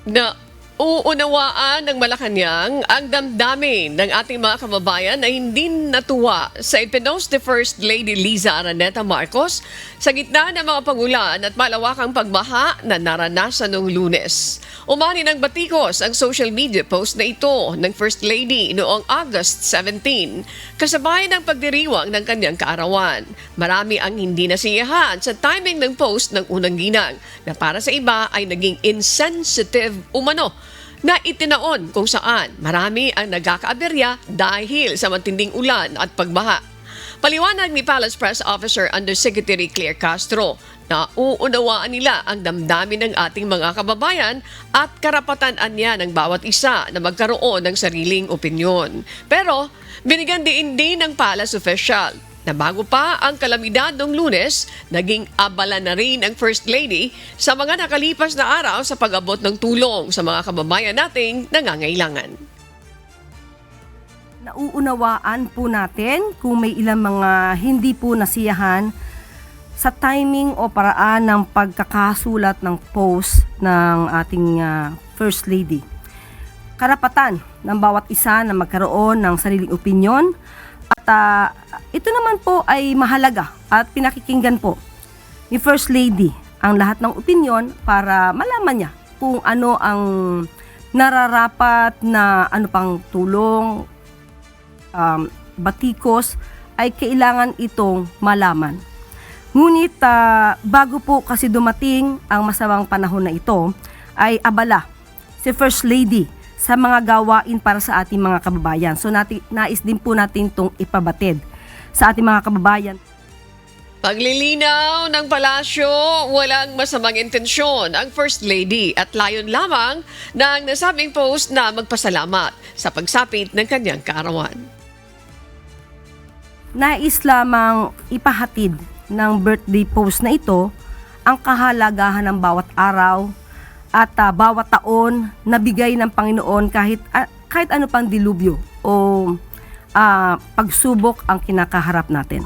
Na uunawaan ng Malacanang ang damdamin ng ating mga kababayan na hindi natuwa sa ipinost ni First Lady Liza Araneta Marcos sa gitna ng mga pagulan at malawakang pagbaha na naranasan noong Lunes. Umani ng batikos ang social media post na ito ng First Lady noong August 17, kasabay ng pagdiriwang ng kanyang kaarawan. Marami ang hindi nasiyahan sa timing ng post ng unang ginang na para sa iba ay naging insensitive umano na itinaon kung saan marami ang nagkakaaberya dahil sa matinding ulan at pagbaha. Paliwanag ni Palace Press Officer Undersecretary Claire Castro na uunawaan nila ang damdamin ng ating mga kababayan at karapatan niya ng bawat isa na magkaroon ng sariling opinyon. Pero binigyan din ng Palace official na bago pa ang kalamidad noong Lunes, naging abala na rin ang First Lady sa mga nakalipas na araw sa pag-abot ng tulong sa mga kababayan nating nangangailangan. Nauunawaan po natin kung may ilang mga hindi po nasiyahan sa timing o paraan ng pagkakasulat ng post ng ating First Lady. Karapatan ng bawat isa na magkaroon ng sariling opinyon at ito naman po ay mahalaga at pinakikinggan po ni First Lady ang lahat ng opinyon para malaman niya kung ano ang nararapat na ano pang tulong, batikos ay kailangan itong malaman. Ngunit bago po kasi dumating ang masamang panahon na ito, ay abala si First Lady sa mga gawain para sa ating mga kababayan. So nais din po natin itong ipabatid sa ating mga kababayan. Paglilinaw ng palasyo, walang masamang intensyon ang First Lady at layon lamang ng nasabing post na magpasalamat sa pagsapit ng kanyang kaarawan. Nais lamang ipahatid ng birthday post na ito ang kahalagahan ng bawat araw at bawat taon na bigay ng Panginoon kahit ano pang dilubyo o pagsubok ang kinakaharap natin.